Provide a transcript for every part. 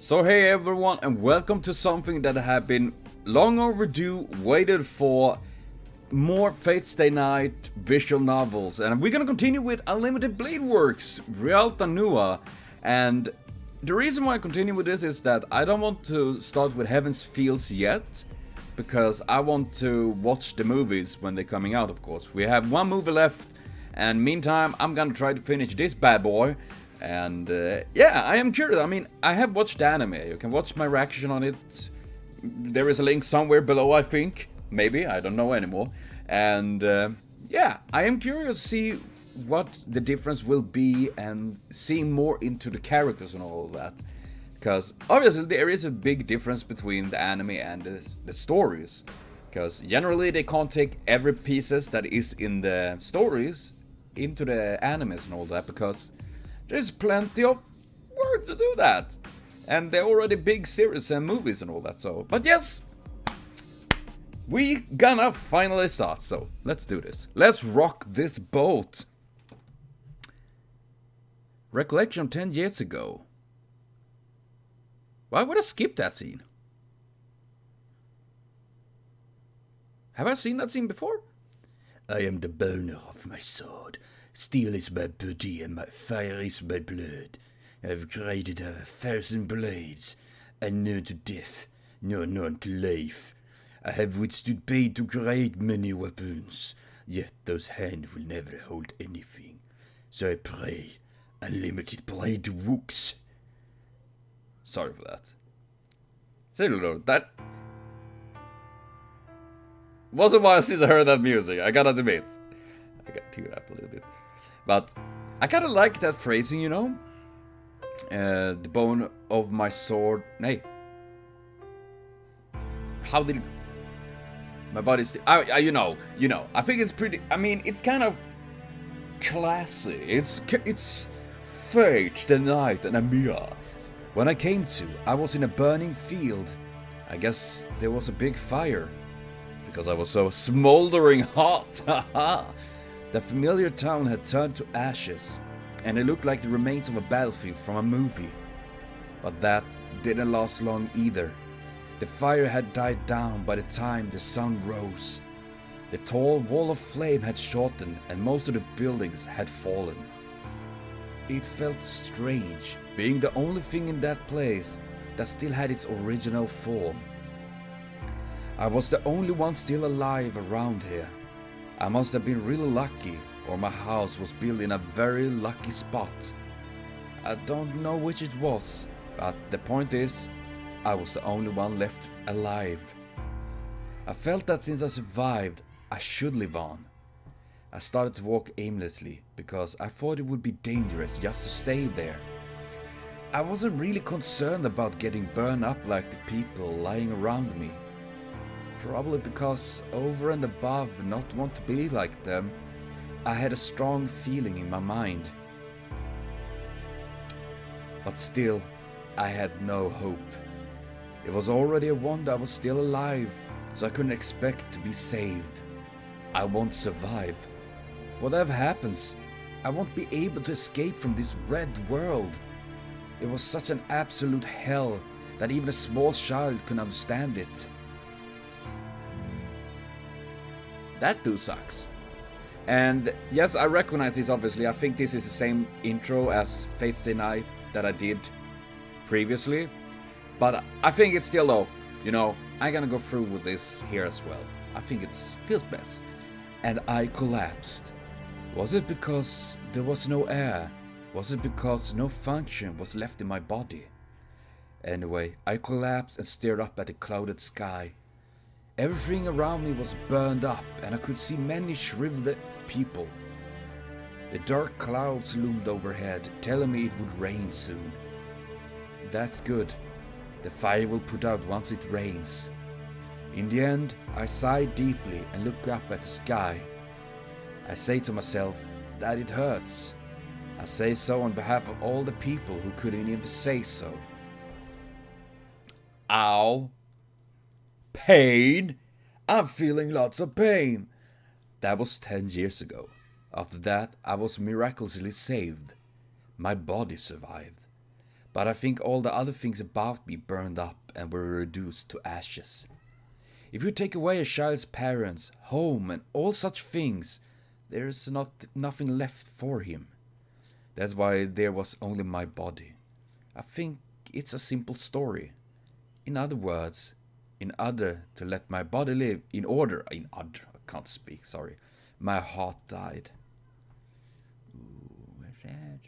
So hey everyone, and welcome to something that have been long overdue, waited for, more Fate Stay Night visual novels. And we're gonna continue with Unlimited Blade Works, Rialta Nua. And the reason why I continue with this is that I don't want to start with Heaven's Fields yet, because I want to watch the movies when they're coming out, of course. We have one movie left, and meantime I'm gonna try to finish this bad boy. And yeah, I am curious. I mean, I have watched the anime. You can watch my reaction on it. There is a link somewhere below, I think. Maybe, I don't know anymore. And yeah, I am curious to see what the difference will be and seeing more into the characters and all of that. Because obviously there is a big difference between the anime and the stories. Because generally they can't take every pieces that is in the stories into the animes and all that, because there's plenty of work to do that. And they're already big series and movies and all that, so. But yes, we gonna finally start, so let's do this. Let's rock this boat. Recollection 10 years ago. Why would I skip that scene? Have I seen that scene before? I am the boner of my sword. Steel is my body and my fire is my blood. I have created 1,000 blades. I know to death, no known to life. I have withstood pain to create many weapons, yet those hands will never hold anything. So I pray, unlimited blade wooks. Sorry for that. Seriously, that was a while since I heard that music, I gotta admit. I got teared up a little bit. But I kinda like that phrasing, you know? The bone of my sword. Nay. How did it... My body's... you know. I think it's pretty... I mean, it's kind of classy. It's Fate, the Night, and Emiya. When I came to, I was in a burning field. I guess there was a big fire. Because I was so smoldering hot. Haha. The familiar town had turned to ashes, and it looked like the remains of a battlefield from a movie. But that didn't last long either. The fire had died down by the time the sun rose. The tall wall of flame had shortened, and most of the buildings had fallen. It felt strange, being the only thing in that place that still had its original form. I was the only one still alive around here. I must have been really lucky, or my house was built in a very lucky spot. I don't know which it was, but the point is, I was the only one left alive. I felt that since I survived, I should live on. I started to walk aimlessly, because I thought it would be dangerous just to stay there. I wasn't really concerned about getting burned up like the people lying around me. Probably because over and above not want to be like them, I had a strong feeling in my mind. But still, I had no hope. It was already a wonder I was still alive, so I couldn't expect to be saved. I won't survive. Whatever happens, I won't be able to escape from this red world. It was such an absolute hell that even a small child couldn't understand it. That too sucks. And yes, I recognize this obviously. I think this is the same intro as Fate Stay Night that I did previously. But I think it's still though, you know, I'm gonna go through with this here as well. I think it feels best. And I collapsed. Was it because there was no air? Was it because no function was left in my body? Anyway, I collapsed and stared up at the clouded sky. Everything around me was burned up, and I could see many shriveled people. The dark clouds loomed overhead, telling me it would rain soon. That's good. The fire will put out once it rains. In the end, I sigh deeply and look up at the sky. I say to myself that it hurts. I say so on behalf of all the people who couldn't even say so. Ow. Pain? I'm feeling lots of pain. That was 10 years ago. After that, I was miraculously saved. My body survived. But I think all the other things about me burned up and were reduced to ashes. If you take away a child's parents, home, and all such things, there is nothing left for him. That's why there was only my body. I think it's a simple story. In other words, in order to let my body live, I can't speak, sorry. My heart died. Ooh, sad.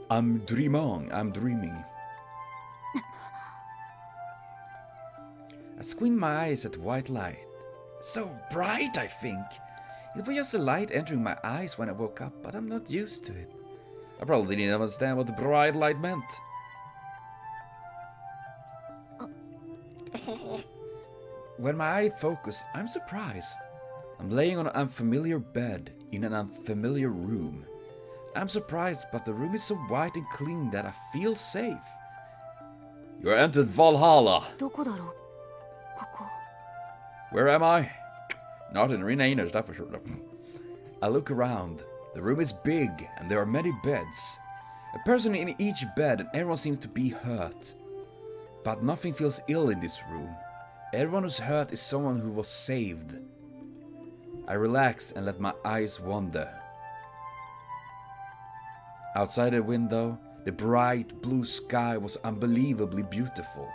I'm dreaming. I squint my eyes at the white light. So bright, I think. It was just a light entering my eyes when I woke up, but I'm not used to it. I probably didn't understand what the bright light meant. When my eye focused, I'm surprised. I'm laying on an unfamiliar bed in an unfamiliar room. I'm surprised, but the room is so white and clean that I feel safe. You entered Valhalla. Where am I? Not in Renainers, that's for sure. I look around. The room is big and there are many beds. A person in each bed and everyone seems to be hurt. But nothing feels ill in this room. Everyone who's hurt is someone who was saved. I relax and let my eyes wander. Outside the window, the bright blue sky was unbelievably beautiful.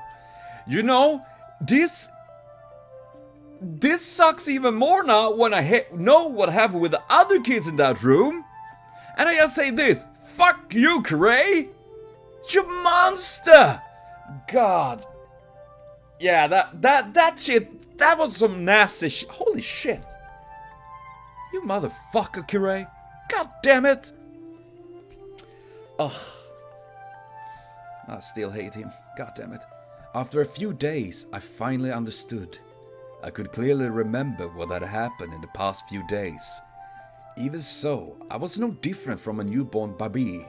You know, this sucks even more now when I know what happened with the other kids in that room. And I just say this, fuck you, Kirei! You monster! God. Yeah, that shit, that was some nasty shit. Holy shit. You motherfucker, Kirei. God damn it. Ugh. I still hate him. God damn it. After a few days, I finally understood. I could clearly remember what had happened in the past few days. Even so, I was no different from a newborn baby.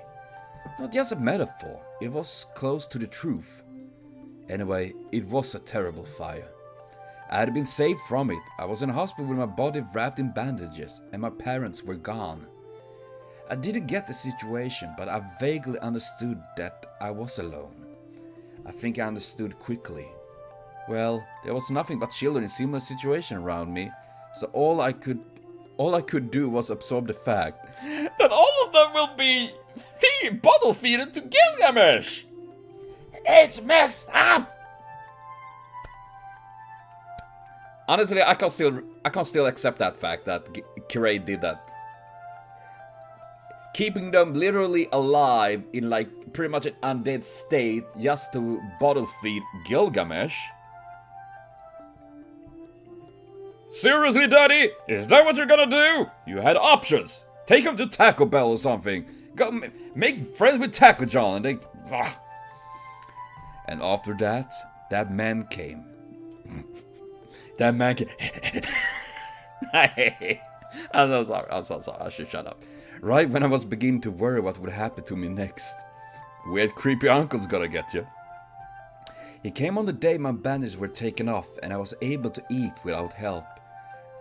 Not just a metaphor, it was close to the truth. Anyway, it was a terrible fire. I had been saved from it. I was in a hospital with my body wrapped in bandages, and my parents were gone. I didn't get the situation, but I vaguely understood that I was alone. I think I understood quickly. Well, there was nothing but children in similar situation around me, so all I could do was absorb the fact that all of them will be bottle feeded to Gilgamesh. It's messed up. Honestly, I can't still accept that fact that Kirei did that. Keeping them literally alive in like pretty much an undead state just to bottle feed Gilgamesh. Seriously, Daddy? Is that what you're gonna do? You had options. Take him to Taco Bell or something. Go make friends with Taco John and they... Ugh. And after that, that man came. That man came... I'm so sorry. I should shut up. Right when I was beginning to worry what would happen to me next. Weird creepy uncle's gonna get you. He came on the day my bandages were taken off and I was able to eat without help.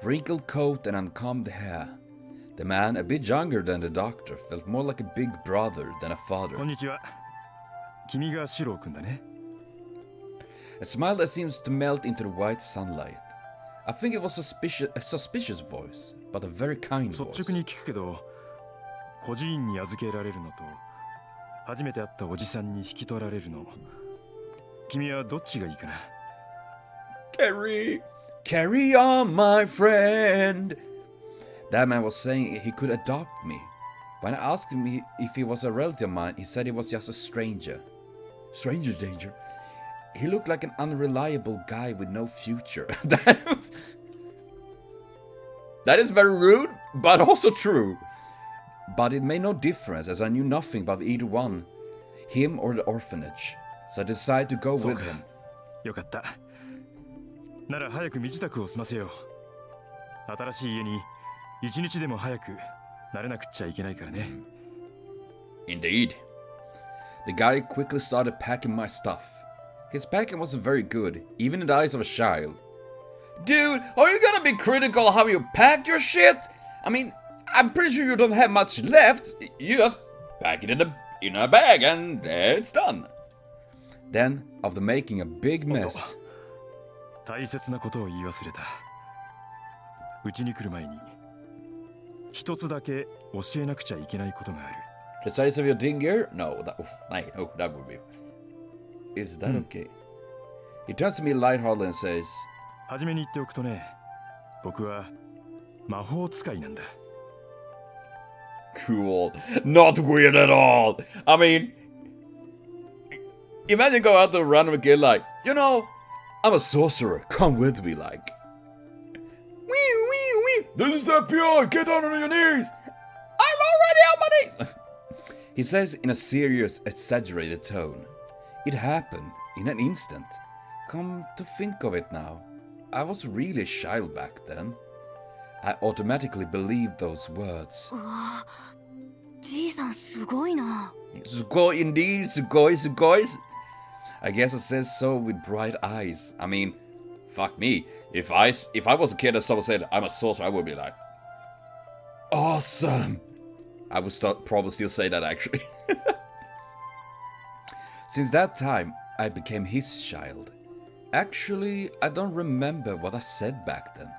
Wrinkled coat and uncombed hair. The man, a bit younger than the doctor, felt more like a big brother than a father. A smile that seems to melt into the white sunlight. I think it was a suspicious voice, but a very kind voice. Carry on, my friend. That man was saying he could adopt me. When I asked him if he was a relative of mine, he said he was just a stranger. Stranger danger. He looked like an unreliable guy with no future. That is very rude, but also true. But it made no difference as I knew nothing about either one, him or the orphanage. So I decided to go with him. Indeed. The guy quickly started packing my stuff. His packing wasn't very good, even in the eyes of a child. Dude, are you gonna be critical of how you pack your shit? I mean, I'm pretty sure you don't have much left. You just pack it in a bag, and it's done. Then, after making a big mess, 大切なことを言い忘れた。うちに来る前に一つだけ教えなくちゃいけないことがある。 the size of your dinger? No, that would be. Is that okay? He turns to me lightheartedly and says, はじめに言っておくとね、僕は魔法使いなんだ。 Cool. Not weird at all. I mean, imagine going out to a random kid like, you know, I'm a sorcerer. Come with me, like. Wee, wee, wee. This is FBI. Get down on your knees. I'm already on my knees. He says in a serious, exaggerated tone. It happened in an instant. Come to think of it now, I was really a child back then. I automatically believed those words. じいさんすごいな。 Sugoi indeed, sugoi, sugoi. I guess it says so with bright eyes. I mean, fuck me. If I was a kid and someone said I'm a sorcerer, I would be like, awesome. I would probably still say that actually. Since that time, I became his child. Actually, I don't remember what I said back then.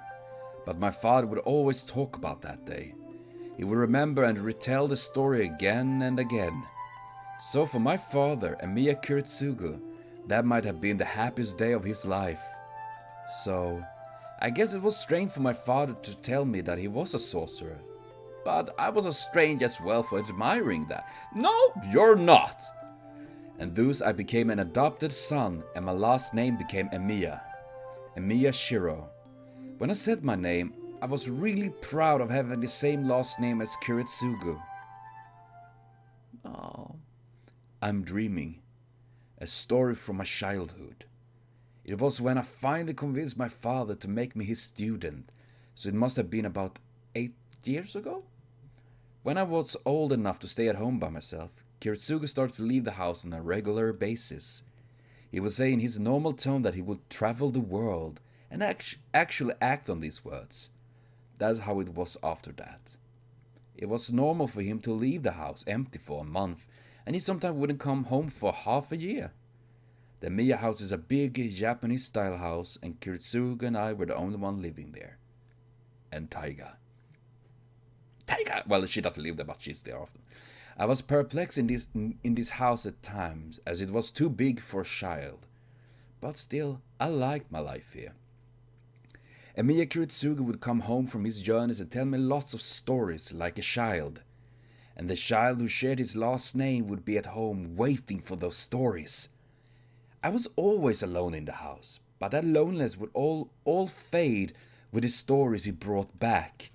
But my father would always talk about that day. He would remember and retell the story again and again. So for my father, Emiya Kiritsugu, that might have been the happiest day of his life. So, I guess it was strange for my father to tell me that he was a sorcerer. But I was as strange as well for admiring that. No, you're not! And thus I became an adopted son, and my last name became Emiya. Emiya Shiro. When I said my name, I was really proud of having the same last name as Kiritsugu. Oh, I'm dreaming. A story from my childhood. It was when I finally convinced my father to make me his student, so it must have been about 8 years ago? When I was old enough to stay at home by myself, Kiritsugu started to leave the house on a regular basis. He would say in his normal tone that he would travel the world, and actually act on these words. That's how it was after that. It was normal for him to leave the house empty for a month, and he sometimes wouldn't come home for half a year. The Emiya house is a big Japanese-style house, and Kiritsugu and I were the only one living there. And Taiga. Well, she doesn't live there, but she's there often. I was perplexed in this house at times, as it was too big for a child. But still, I liked my life here. Emiya Kiritsugu would come home from his journeys and tell me lots of stories like a child. And the child who shared his last name would be at home waiting for those stories. I was always alone in the house, but that loneliness would all fade with the stories he brought back.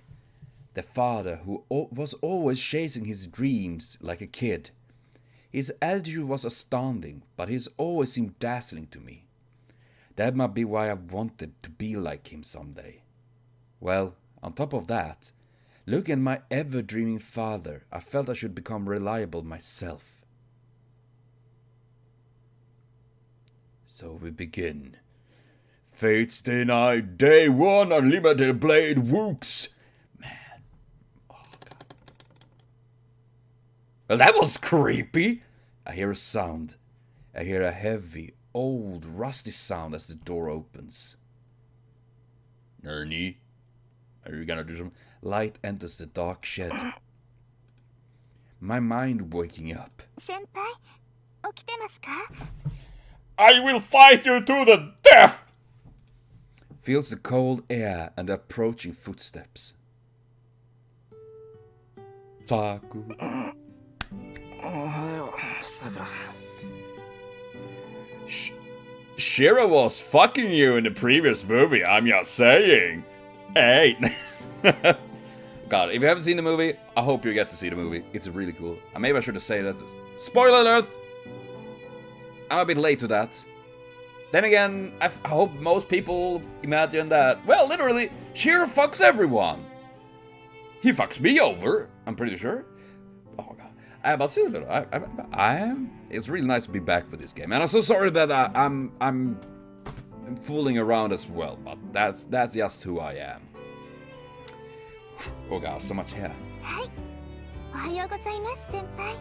The father who was always chasing his dreams like a kid. His attitude was astounding, but he always seemed dazzling to me. That might be why I wanted to be like him someday. Well, on top of that, looking at my ever-dreaming father, I felt I should become reliable myself. So we begin. Fate's Day Night, Day 1, Unlimited Blade Wooks. Man. Oh, God. Well, that was creepy. I hear a sound. I hear a heavy, old, rusty sound as the door opens. Nani? Are you gonna do some? Light enters the dark shed. My mind waking up. 先輩、起きてますか? I will fight you to the death! Feels the cold air and the approaching footsteps. Saku. Shiro was fucking you in the previous movie, I'm just saying. Hey. God, if you haven't seen the movie, I hope you get to see the movie. It's really cool. And maybe I should have said that. Spoiler alert! I'm a bit late to that. Then again, I hope most people imagine that, well, literally, Shiro fucks everyone. He fucks me over, I'm pretty sure. Oh god. But still, it's really nice to be back with this game. And I'm so sorry that I'm fooling around as well, but that's just who I am. Oh god, so much hair. はい。おはようございます、先輩。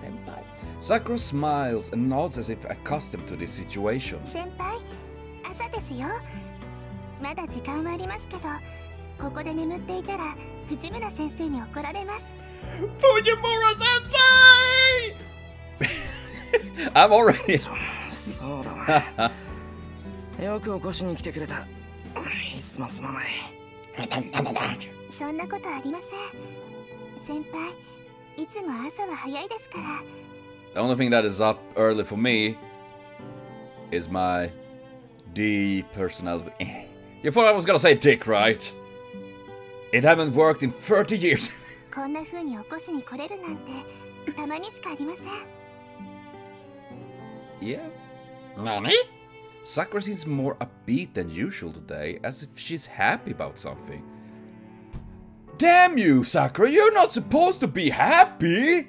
Senpai. Sakura smiles and nods as if accustomed to this situation. 先輩、朝ですよ。まだ時間はありますけど、ここで眠っていたら藤村先生に怒られます。Fujimura sensei! I'm already. そうだな。よく起こしに来てくれた。いつもすまない。そんなことありません。先輩、いつも朝は早いですから。The only thing that is up early for me is my D personality. You thought I was gonna say dick, right? It haven't worked in 30 years. こんな風に起こしに来れるなんてたまにしかありません。Yeah. Nani? Sakura seems more upbeat than usual today, as if she's happy about something. Damn you, Sakura! You're not supposed to be happy!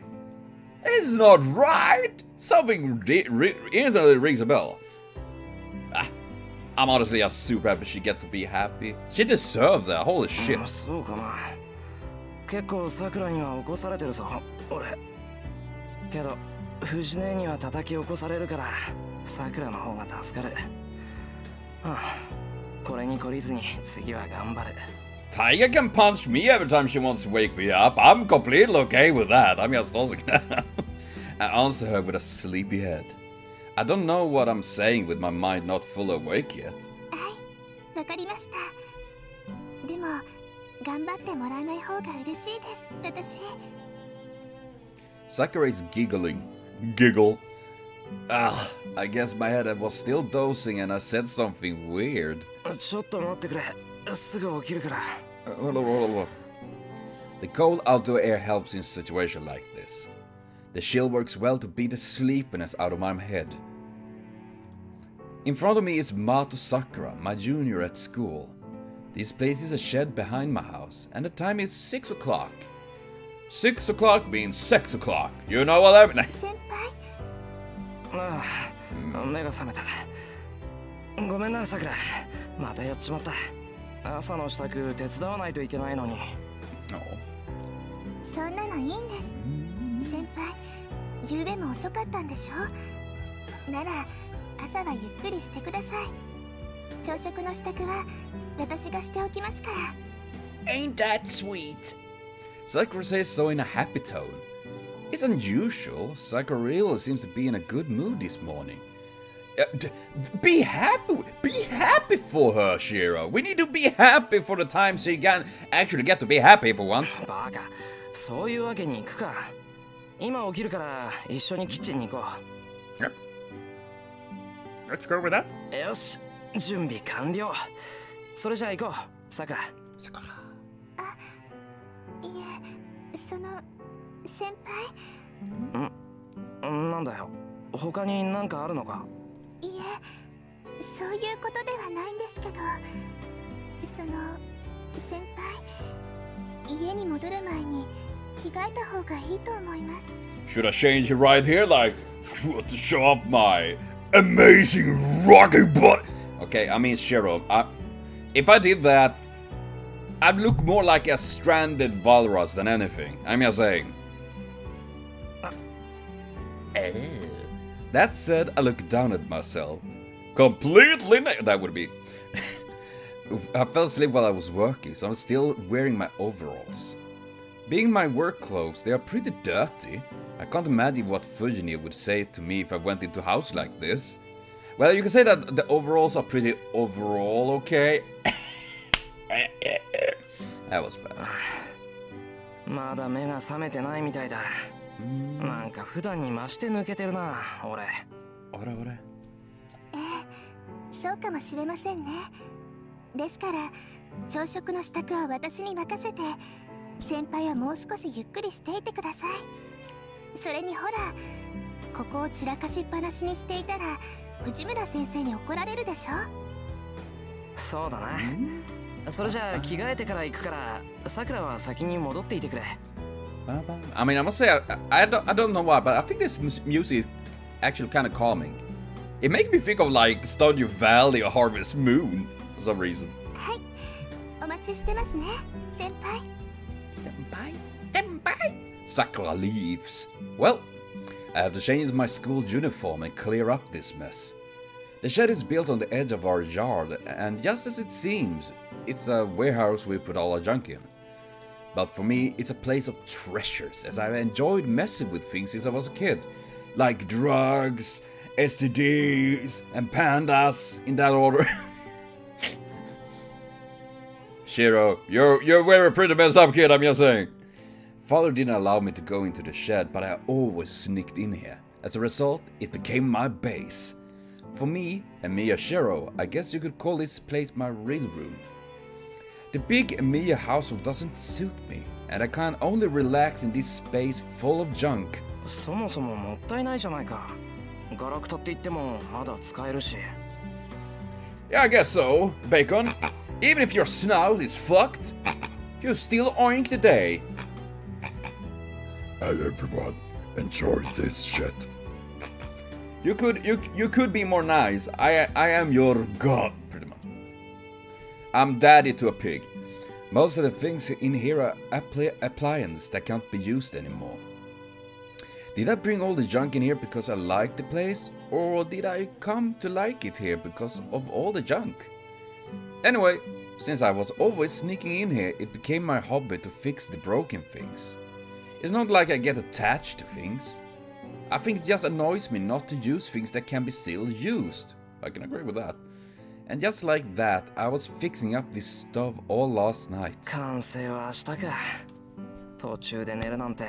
This is not right! Something instantly rings a bell. I'm honestly just super happy she get to be happy. She deserved that, holy shit. そうかな。結構さくらには起こされてるぞ、俺。けど、藤姉には叩き起こされるから、さくらの方が助かる。これに懲りずに次は頑張る。Tiger can punch me every time she wants to wake me up. I'm completely okay with that. I'm just also I answer her with a sleepy head. I don't know what I'm saying with my mind not fully awake yet. はい、わかりました。でも、頑張ってもらわない方が嬉しいです、私。Sakura is giggling. Giggle. I guess my head was still dozing and I said something weird. ちょっと待ってくれ。すぐ起きるから。The cold outdoor air helps in a situation like this. The chill works well to beat the sleepiness out of my head. In front of me is Mato Sakura, my junior at school. This place is a shed behind my house, and the time is 6 o'clock. 6 o'clock means 6 o'clock. You know what I mean? 先輩、目が覚めた。ごめんな、さくら。またやっちまった。朝の支度手伝わないといけないのに。そんなのいいんです。先輩、夕べも遅かったんでしょ。なら、朝はゆっくりしてください。朝食の支度は私がしておきますから。Ain't that sweet? Sakura says so in a happy tone. It's unusual. Sakura really seems to be in a good mood this morning. Be happy for her, Shiro. We need to be happy for the time she can actually get to be happy for once. バカ、そういうわけにいくか。今起きるから一緒にキッチンに行こう。Yep. Let's go with that. よし、準備完了。それじゃあ行こう、さくら。いえ、その先輩。なんだよ。他に何かあるのか。いえ、そういうことではないんですけど、その先輩、家に戻る前に着替えた方がいいと思います。Should I change it right here, like to show off my amazing rocking butt? Okay, I mean Shiro. If I did that, I'd look more like a stranded walrus than anything. I'm just saying. That said, I look down at myself. Completely that would be. I fell asleep while I was working, so I'm still wearing my overalls. Being my work clothes, they are pretty dirty. I can't imagine what Fujini would say to me if I went into a house like this. Well, you can say that the overalls are pretty overall okay. That was bad. まだ目が覚めてないみたいだ。なんか普段に増して抜けてるな、俺。ええ、そうかもしれませんね。ですから、朝食の支度は私に任せて、先輩はもう少しゆっくりしていてください。それにほら、ここを散らかしっぱなしにしていたら、藤村先生に怒られるでしょ。そうだな。それじゃあ着替えてから行くから、さくらは先に戻っていてくれ。I mean, I must say, I don't know why, but I think this music is actually kind of calming. It makes me think of like Stardew Valley or Harvest Moon for some reason. はい、お待ちしてますね、先輩。Sakura leaves. Well, I have to change my school uniform and clear up this mess. The shed is built on the edge of our yard, and just as it seems, it's a warehouse we put all our junk in. But for me, it's a place of treasures, as I've enjoyed messing with things since I was a kid. Like drugs, STDs, and pandas, in that order. Shiro, you're very pretty messed up, kid, I'm just saying. Father didn't allow me to go into the shed, but I always sneaked in here. As a result, it became my base. For me, Emiya Shiro, I guess you could call this place my real room. The big Emiya household doesn't suit me, and I can only relax in this space full of junk. そもそももったいないじゃないか。ガラクタって言ってもまだ使えるし。Yeah, I guess so, Bacon. Even if your snout is fucked, you still oink the day. And everyone enjoy this shit. You could be more nice. I am your god, pretty much. I'm daddy to a pig. Most of the things in here are appliances that can't be used anymore. Did I bring all the junk in here because I like the place, or did I come to like it here because of all the junk? Anyway, since I was always sneaking in here, it became my hobby to fix the broken things. It's not like I get attached to things. I think it just annoys me not to use things that can be still used. I can agree with that. And just like that, I was fixing up this stove all last night. 完成は明日か。途中で寝るなんて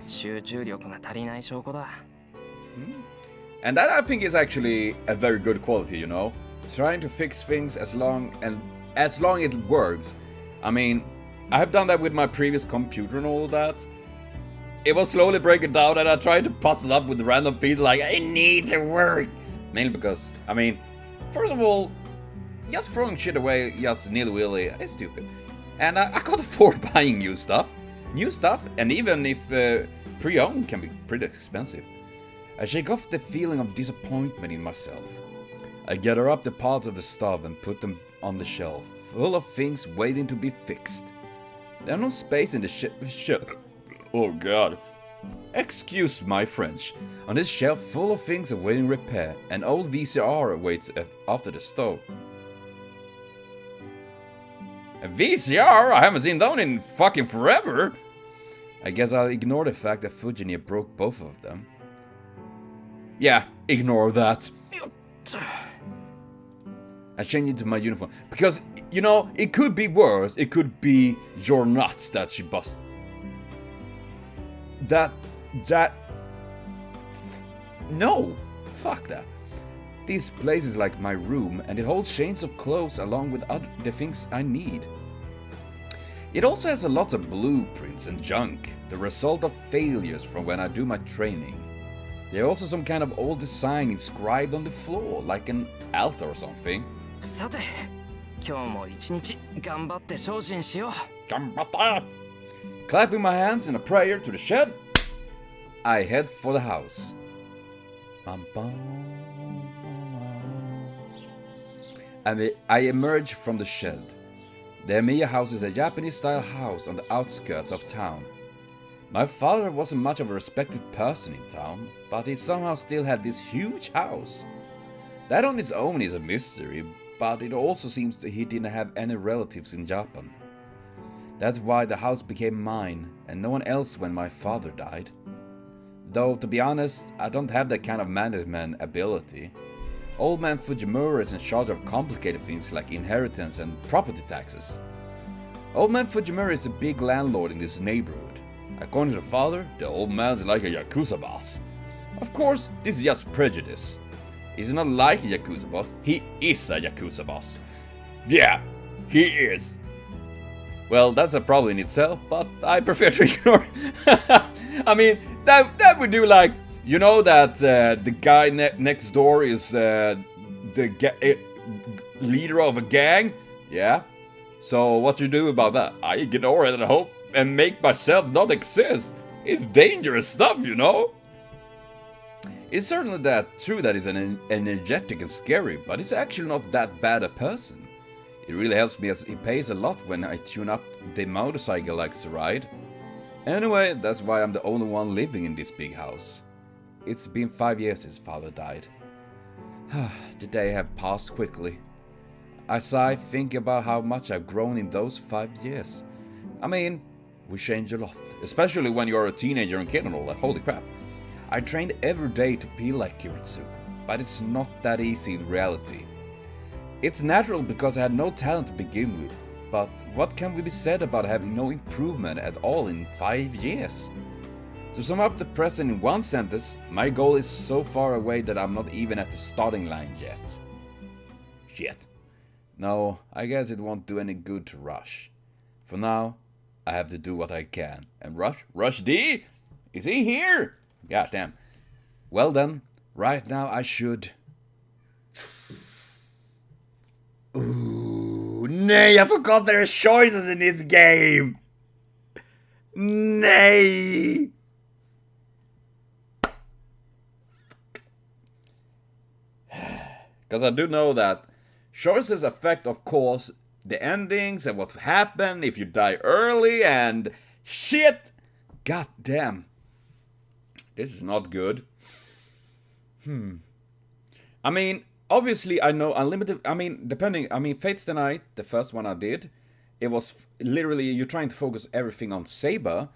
集中力が足りない証拠だ。And that I think is actually a very good quality, you know? Trying to fix things as long it works. I mean, I have done that with my previous computer and all that. It was slowly breaking down and I tried to puzzle up with random pieces like, I need to work. Mainly because, I mean, first of all, just throwing shit away just nilly-willy is stupid. And I can't afford buying new stuff. And even if pre-owned can be pretty expensive. I shake off the feeling of disappointment in myself. I gather up the parts of the stove and put them on the shelf, full of things waiting to be fixed. There's no space in the shelf. Oh god. Excuse my French. On this shelf full of things awaiting repair, an old VCR awaits after the stove. A VCR? I haven't seen that one in fucking forever! I guess I'll ignore the fact that Fujinier broke both of them. Yeah, ignore that. I changed into my uniform. Because, you know, it could be worse. It could be your nuts that she busted. No! Fuck that. This place is like my room, and it holds chains of clothes along with the things I need. It also has a lot of blueprints and junk, the result of failures from when I do my training. There's also some kind of old design inscribed on the floor, like an altar or something. さて、今日も一日頑張って精進しよう。 Clapping my hands in a prayer to the shed, I head for the house. And I emerge from the shed. The Emiya house is a Japanese-style house on the outskirts of town. My father wasn't much of a respected person in town, but he somehow still had this huge house. That on its own is a mystery, but it also seems that he didn't have any relatives in Japan. That's why the house became mine, and no one else when my father died. Though, to be honest, I don't have that kind of management ability. Old man Fujimura is in charge of complicated things like inheritance and property taxes. Old man Fujimura is a big landlord in this neighborhood. According to the father, the old man's like a Yakuza boss. Of course, this is just prejudice. He's not like a Yakuza boss, he is a Yakuza boss. Yeah, he is. Well, that's a problem in itself, but I prefer to ignore it. I mean, that would do like, you know that the guy next door is the leader of a gang? Yeah? So what you do about that? I ignore it and hope and make myself not exist. It's dangerous stuff, you know? It's certainly true that he's energetic and scary, but he's actually not that bad a person. It really helps me as he pays a lot when I tune up the motorcycle he likes to ride. Anyway, that's why I'm the only one living in this big house. it's been 5 years since father died. The day have passed quickly. I sigh, thinking about how much I've grown in those 5 years. I mean, we change a lot, especially when you're a teenager and kid and all that. Holy crap. I trained every day to be like Kiritsugu, but it's not that easy in reality. It's natural because I had no talent to begin with, but what can be said about having no improvement at all in 5 years? To sum up the present in one sentence, my goal is so far away that I'm not even at the starting line yet. Shit. No, I guess it won't do any good to rush. For now, I have to do what I can. And Rush D? Is he here? God damn. Well then, right now I should... Ooh, nay, I forgot there are choices in this game! Nay! Because I do know that choices affect, of course, the endings and what happened if you die early and shit. God damn. This is not good. I mean, obviously I know unlimited, Fates the Night, the first one I did, it was literally you're trying to focus everything on Saber.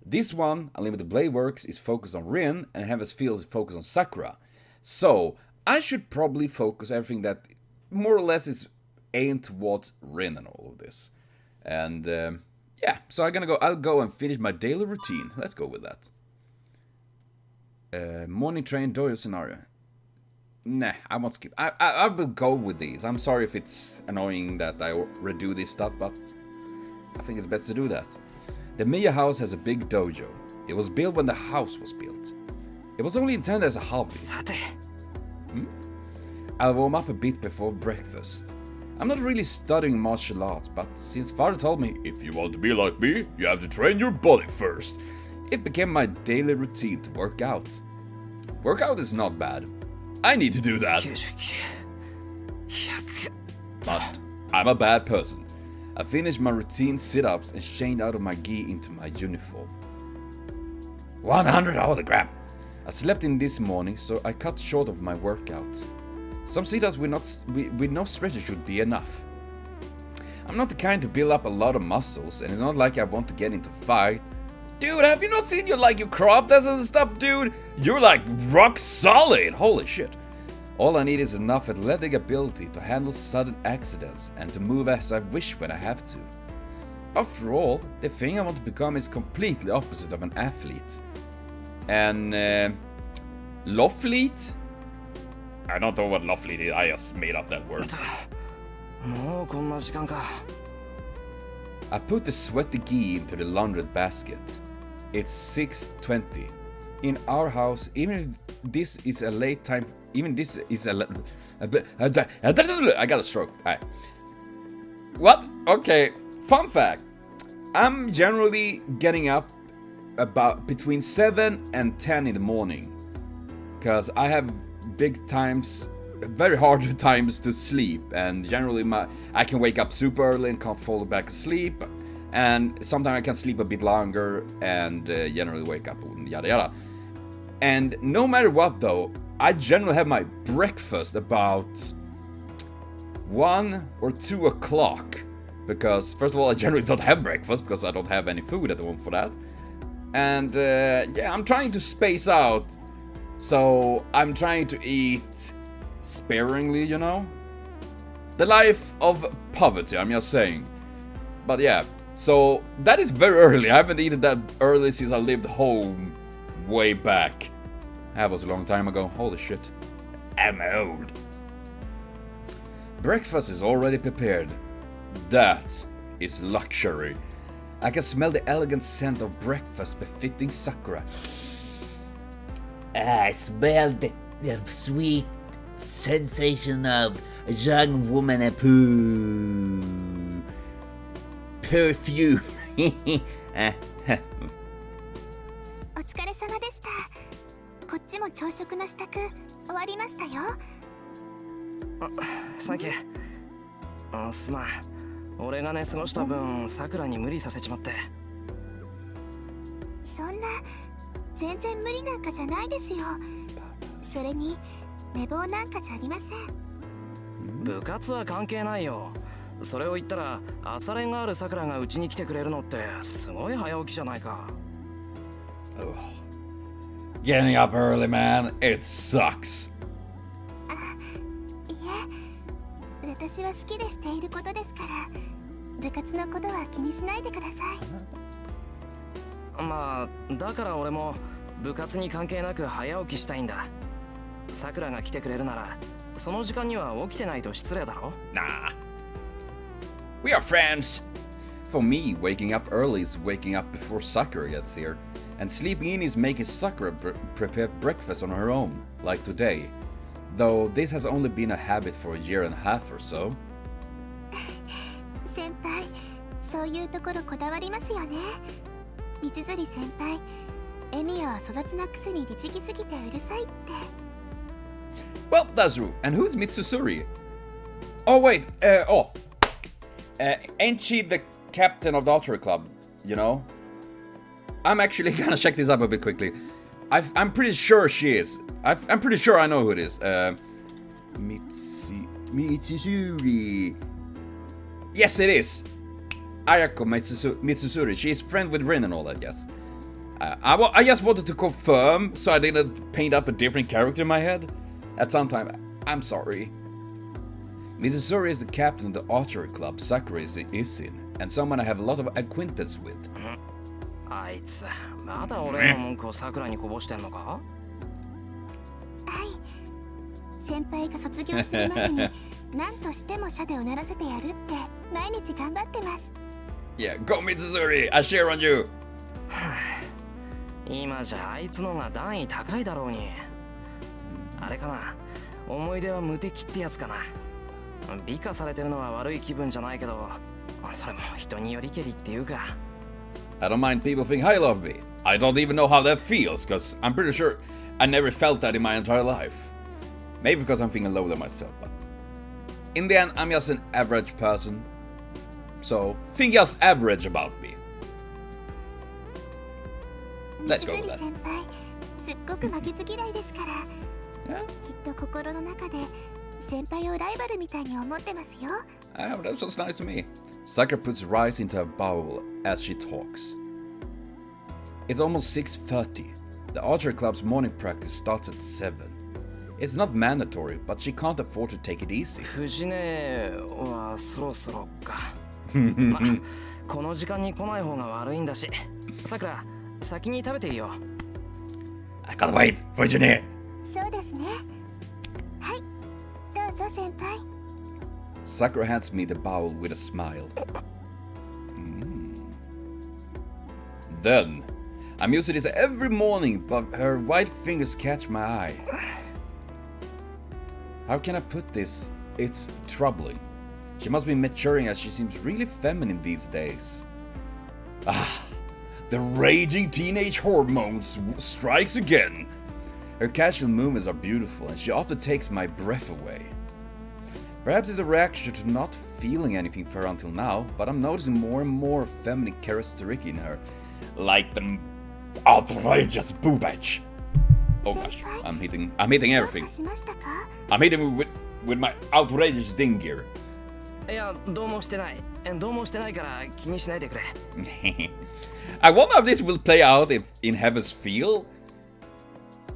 This one, Unlimited Blade Works, is focused on Rin, and Heaven's Field is focused on Sakura. So, I should probably focus everything that more or less is aimed towards Rin and all of this. And yeah, so I'll go and finish my daily routine. Let's go with that. Morning train dojo scenario. Nah, I won't skip. I will go with these. I'm sorry if it's annoying that I redo this stuff, but I think it's best to do that. The Emiya house has a big dojo. It was built when the house was built. It was only intended as a hobby. I'll warm up a bit before breakfast. I'm not really studying martial arts, but since father told me, if you want to be like me, you have to train your body first, it became my daily routine to work out. Workout is not bad. I need to do that. But I'm a bad person. I finished my routine sit-ups and changed out of my gi into my uniform. 100 holy crap! I slept in this morning, so I cut short of my workout. Some sit-ups with no stretches should be enough. I'm not the kind to build up a lot of muscles, and it's not like I want to get into fight. Dude, have you not seen your crop tests and stuff, dude? You're like rock solid! Holy shit. All I need is enough athletic ability to handle sudden accidents and to move as I wish when I have to. After all, the thing I want to become is completely opposite of an athlete. An lothlete? I don't know what lothlete is, I just made up that word. I put the sweaty gi into the laundry basket. It's 6:20. In our house, even if this is a late time, I got a stroke. What? Okay, fun fact. I'm generally getting up about between 7 and 10 in the morning. Because I have very hard times to sleep. And generally I can wake up super early and can't fall back asleep. And sometimes I can sleep a bit longer and generally wake up and yada yada. And no matter what though, I generally have my breakfast about 1 or 2 o'clock. Because first of all, I generally don't have breakfast because I don't have any food at home for that. And yeah, I'm trying to space out. So I'm trying to eat sparingly, you know? The life of poverty, I'm just saying. But yeah, so that is very early. I haven't eaten that early since I lived home way back. That was a long time ago. Holy shit. I'm old. Breakfast is already prepared. That is luxury. I can smell the elegant scent of breakfast befitting Sakura. I smell the sweet sensation of a young woman and perfume. お疲れ様でした。こっちも朝食の支度終わりましたよ。サンキュー。すまん。俺が寝過ごした分、さくらに無理させちまって。そんな全然無理なんかじゃないですよ。それに寝坊なんかじゃありません。部活は関係ないよ。それを言ったら朝練があるさくらがうちに来てくれるのってすごい早起きじゃないか。 Ugh. Getting up early, man, it sucks. いえ、私は好きでしていることですから、部活のことは気にしないでください。まあだから俺も部活に関係なく早起きしたいんだ。さくらが来てくれるならその時間には起きてないと失礼だろ。 Nah. We are friends. For me, waking up early is waking up before Sakura gets here. And sleeping in is making Sakura prepare breakfast on her own, like today. Though this has only been a habit for a year and a half or so. 先輩、そういうところこだわりますよね。三辻先輩、エミヤは粗雑なくせに律儀すぎてうるさいって。Well, that's true. And who's Mitsusuri? Oh, wait. Ain't she the captain of the archery club? You know? I'm actually gonna check this up a bit quickly. I'm pretty sure she is. I'm pretty sure I know who it is. Mitsusuri. Yes, it is. Ayako Mitsusuri. She's friend with Rin and all that, yes. I just wanted to confirm so I didn't paint up a different character in my head. At some time, I'm sorry. Mitsusuri is the captain of the archery club Sakura is in, and someone I have a lot of acquaintance with. あいつまだ俺の文句をさくらにこぼしてんのか。はい。先輩が卒業するまでに何としても社でうならせてやるって毎日頑張ってます。Yeah, go Mitsusuri! I share on you! 今じゃあいつのが段位高いだろうに。あれかな、思い出は無敵ってやつかな。美化されてるのは悪い気分じゃないけど、それも人によりけりっていうか。I don't mind people think highly of me. I don't even know how that feels, cause I'm pretty sure I never felt that in my entire life. Maybe because I'm thinking lowly myself, but in the end, I'm just an average person. So, think just average about me. Let's go with that. 先輩、すっごく負けず嫌いですから。Yeah? きっと心の中で先輩をライバルみたいに思ってますよ。That sounds nice to me. Sakura puts rice into a bowl as she talks. It's almost 6:30. The archery club's morning practice starts at 7. It's not mandatory, but she can't afford to take it easy. 藤根はそろそろか。ま、この時間に来ない方が悪いんだし。さくら、先に食べていいよ。I can't wait for June. そうですね。はい、どうぞ先輩。Sakura hands me the bowl with a smile. Then, I'm used to this every morning, but her white fingers catch my eye. How can I put this? It's troubling. She must be maturing as she seems really feminine these days. Ah, the raging teenage hormones strikes again. Her casual movements are beautiful and she often takes my breath away. Perhaps it's a reaction to not feeling anything for her until now, but I'm noticing more and more feminine characteristic in her. Like the outrageous boobage. Oh gosh, I'm hitting everything. どうかしましたか？ I'm hitting with my outrageous ding gear. いや、どうもしてない。どうもしてないから気にしないでくれ。I wonder if this will play out in Heaven's Feel.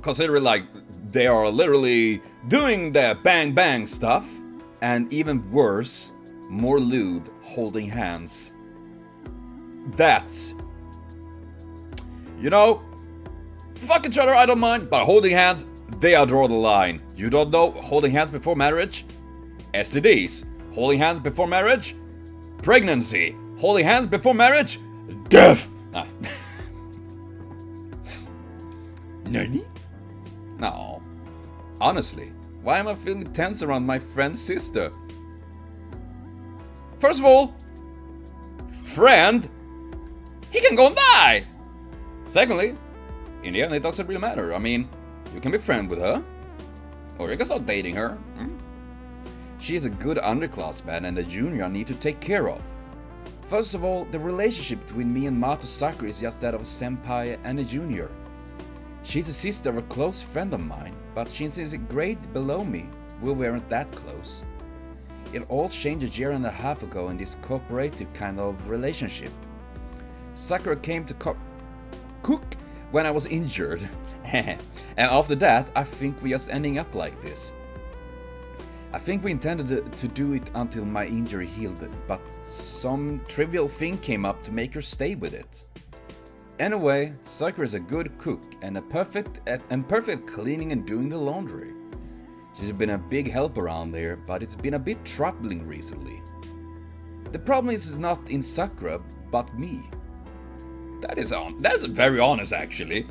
Considering like they are literally doing the bang bang stuff, and even worse, more lewd, holding hands. That's, you know, fuck each other, I don't mind, but holding hands, they are draw the line. You don't know holding hands before marriage? STDs. Holding hands before marriage? Pregnancy. Holding hands before marriage? Death. Ah. Nani? No. Honestly, why am I feeling tense around my friend's sister? First of all, friend, he can go and die. Secondly, in the end, it doesn't really matter. I mean, you can be friends with her, or you can start dating her. She's a good underclassman and a junior I need to take care of. First of all, the relationship between me and Mato Sakura is just that of a senpai and a junior. She's a sister of a close friend of mine, but she's in a grade below me. We weren't that close. It all changed a year and a half ago in this cooperative kind of relationship. Sakura came to cook when I was injured. And after that, I think we're just ending up like this. I think we intended to do it until my injury healed, but some trivial thing came up to make her stay with it. Anyway, Sakura is a good cook and perfect at cleaning and doing the laundry. She's been a big help around there, but it's been a bit troubling recently. The problem is not in Sakura, but me. That's very honest, actually.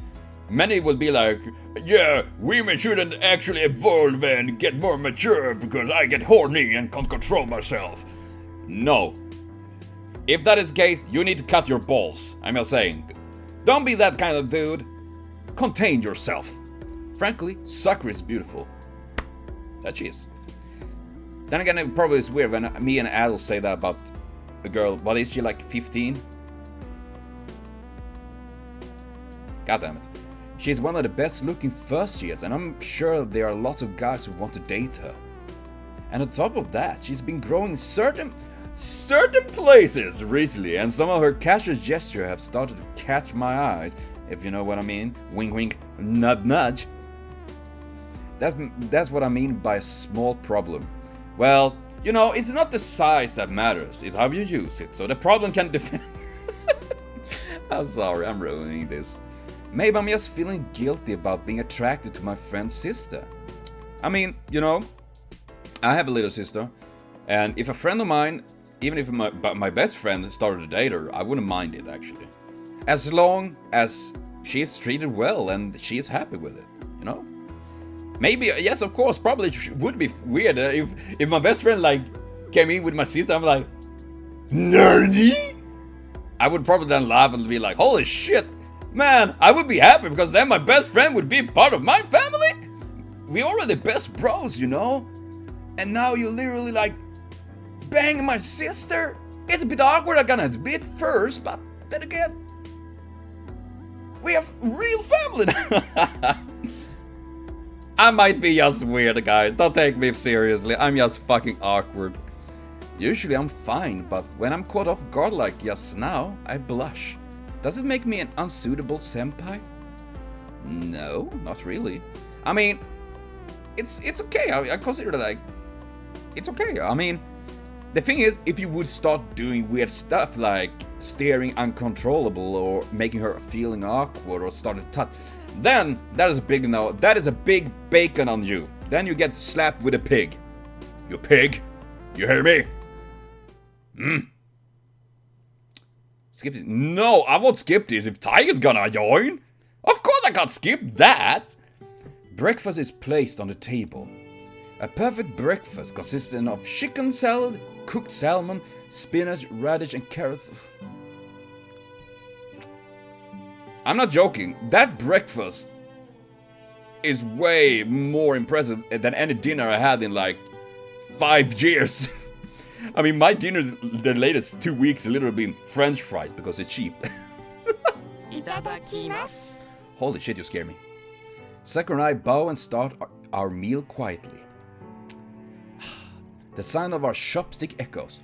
Many would be like, yeah, women shouldn't actually evolve and get more mature because I get horny and can't control myself. No. If that is the case, you need to cut your balls. I'm just saying. Don't be that kind of dude. Contain yourself. Frankly, Sakura is beautiful. That she is. Then again, it probably is weird when me and Adel say that about a girl. What is she, like 15? God damn it. She's one of the best looking first years, and I'm sure there are lots of guys who want to date her. And on top of that, she's been growing in certain places recently, and some of her casual gestures have started to catch my eyes, if you know what I mean. Wink wink, nudge nudge. That's what I mean by a small problem. Well, you know, it's not the size that matters, it's how you use it, so the problem can defend. I'm sorry, I'm ruining this. Maybe I'm just feeling guilty about being attracted to my friend's sister. I mean, you know, I have a little sister, and if a friend of mine, even if my best friend started to date her, I wouldn't mind it, actually. As long as she's treated well and she's happy with it, you know? Maybe, yes, of course, probably would be weird if my best friend, like, came in with my sister, I'm like, NANI? I would probably then laugh and be like, holy shit, man, I would be happy because then my best friend would be part of my family. We already best bros, you know? And now you literally, like, banging my sister? It's a bit awkward, I'm gonna admit first, but then again, we have real family now. I might be just weird, guys. Don't take me seriously. I'm just fucking awkward. Usually I'm fine, but when I'm caught off guard like just now, I blush. Does it make me an unsuitable senpai? No, not really. I mean, it's okay. I consider it like, it's okay. I mean, the thing is, if you would start doing weird stuff like staring uncontrollable or making her feeling awkward or start to touch, then that is a big no. That is a big bacon on you. Then you get slapped with a pig. You pig. You hear me? Skip this. No, I won't skip this if Tiger's gonna join. Of course I can't skip that. Breakfast is placed on the table. A perfect breakfast consisting of chicken salad, cooked salmon, spinach, radish, and carrot. I'm not joking. That breakfast is way more impressive than any dinner I had in like 5 years. I mean, my dinners the latest 2 weeks literally been French fries because it's cheap. Itadakimasu. Holy shit, you scare me. Sakura and I bow and start our meal quietly. The sound of our chopstick echoes.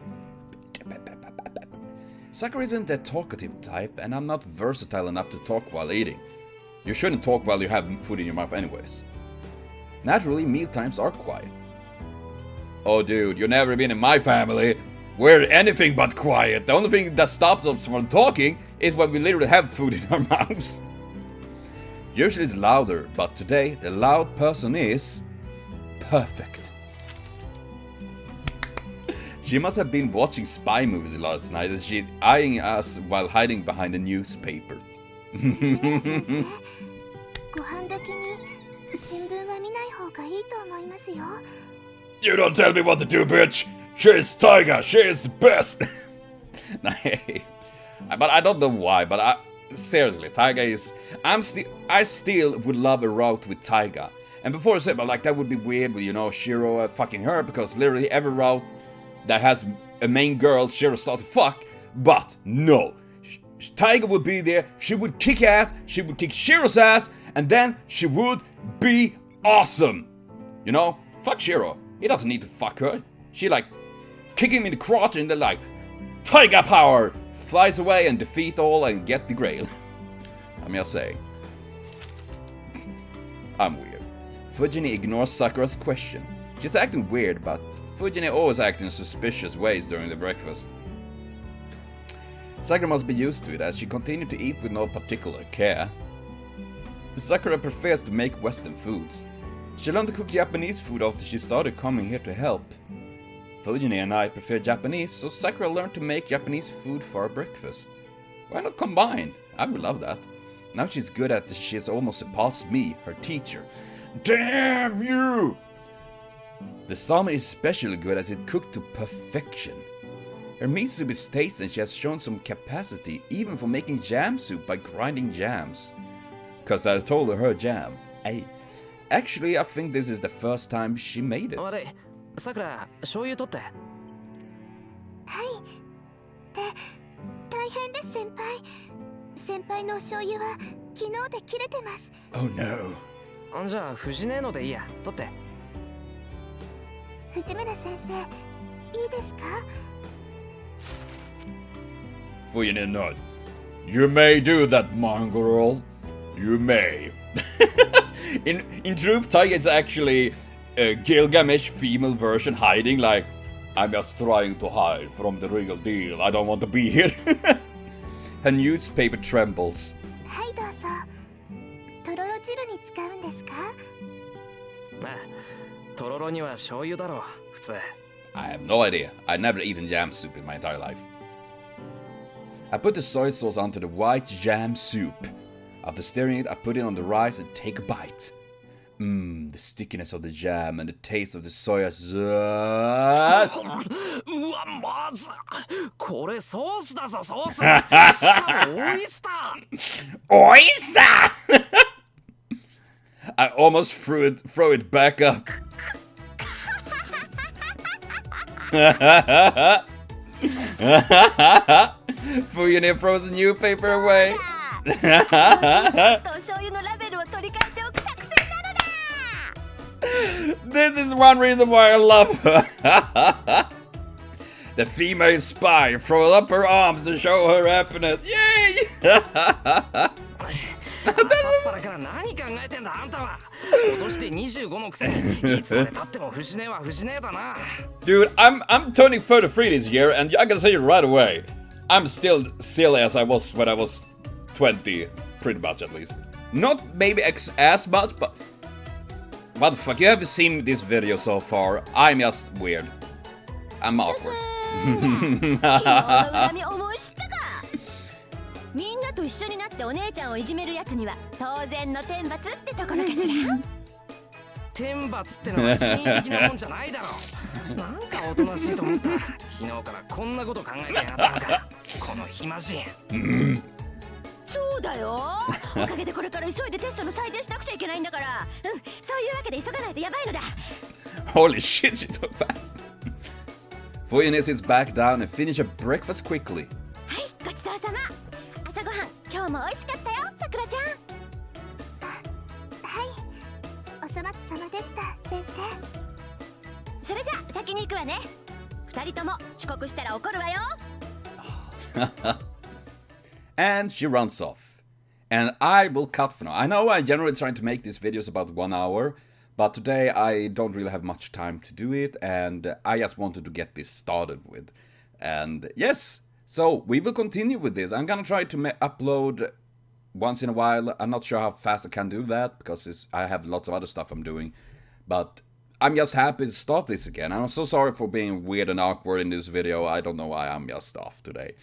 Sakura isn't a talkative type, and I'm not versatile enough to talk while eating. You shouldn't talk while you have food in your mouth anyways. Naturally, meal times are quiet. Oh dude, you've never been in my family. We're anything but quiet. The only thing that stops us from talking is when we literally have food in our mouths. Usually it's louder, but today the loud person is perfect. She must have been watching spy movies last night and she's eyeing us while hiding behind a newspaper. You don't tell me what to do, bitch! She's Tiger! She is the best! But I don't know why, but seriously, Taiga is... I still would love a route with Taiga. And before I said, but like, that would be weird with, you know, Shiro fucking her, because literally every route that has a main girl, Shiro start to fuck. But no, Taiga would be there, she would kick ass, she would kick Shiro's ass, and then she would be awesome! You know, fuck Shiro. He doesn't need to fuck her. She like kick him in the crotch and then like tiger power flies away and defeat all and get the grail. I'm just saying. I'm weird. Fujini ignores Sakura's question. She's acting weird, but Fujini always acts in suspicious ways during the breakfast. Sakura must be used to it as she continued to eat with no particular care. Sakura prefers to make Western foods. She learned to cook Japanese food after she started coming here to help. Fujini and I prefer Japanese, so Sakura learned to make Japanese food for our breakfast. Why not combine? I would love that. Now she's good at it, she has almost surpassed me, her teacher. Damn you! The salmon is especially good as it cooked to perfection. Her meat soup is tasty and she has shown some capacity even for making jam soup by grinding jams. Cause I told her jam. Hey. Actually, I think this is the first time she made it. あれ、さくら、醤油取って。はい大変です先輩。先輩のお醤油は昨日で切れてます。 Oh no. じゃあ、藤根のでいいや。取って。藤村先生、いいですか? Fujini nod. You may do that, mongrel. You may. In truth, Tiger is actually a Gilgamesh female version hiding like, I'm just trying to hide from the real deal. I don't want to be here. Her newspaper trembles. はいどうぞ。とろろ汁に使うんですか? まあ、とろろには醤油だろう、普通。I have no idea. I've never eaten jam soup in my entire life. I put the soy sauce onto the white jam soup. After stirring it, I put it on the rice and take a bite. The stickiness of the jam and the taste of the soya sauce. うわ、まずこれソースだぞ、ソース。しかもオイスター。Oyster! I almost throw it back up. Fujini throws the newspaper away. お醤油のラベルを取り替えておく作戦なのだ。 This is one reason why I love her. The female spy throws up her arms to show her happiness. Yay! 朝っぱらから何考えてんだあんたは。今年で25のくせにいつまで経っても藤根は藤根だな。 Dude, I'm turning 33 this year, and I gotta say it right away. I'm still silly as I was when I was 20, pretty much at least. Not maybe as much, but what the fuck? You haven't seen this video so far. I'm just weird. I'm awkward. 恨み思い知ったか。みんなと一緒になってお姉ちゃんをいじめるやつには当然の天罰ってところかしら。天罰ってのは人為的なもんじゃないだろう。なんかおとなしいと思った。昨日からこんなこと考えてやがったのか。この暇人。そうだよ。おかげでこれから急いでテストの採点しなくちゃいけないんだから。そういうわけで急がないとやばいのだ。 Holy shit, she took fast. Fujini sits back down and finishes her breakfast quickly. はい、ごちそうさま。朝ごはん、今日も美味しかったよ、さくらちゃん。はい、お粗末様でした、先生。それじゃあ先に行くわね。二人とも遅刻したら怒るわよ。And she runs off. And I will cut for now. I know I generally try to make these videos about 1 hour, but today I don't really have much time to do it, and I just wanted to get this started with. And yes, so we will continue with this. I'm gonna try to upload once in a while. I'm not sure how fast I can do that, because I have lots of other stuff I'm doing. But I'm just happy to start this again. I'm so sorry for being weird and awkward in this video. I don't know why I'm just off today.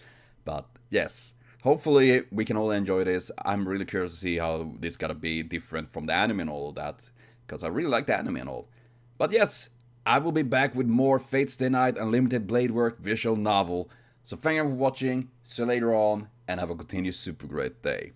But yes. Hopefully we can all enjoy this. I'm really curious to see how this is gonna be different from the anime and all of that, because I really like the anime and all. But yes, I will be back with more Fate Stay Night Unlimited Blade Work visual novel. So thank you for watching, see you later on, and have a continued super great day.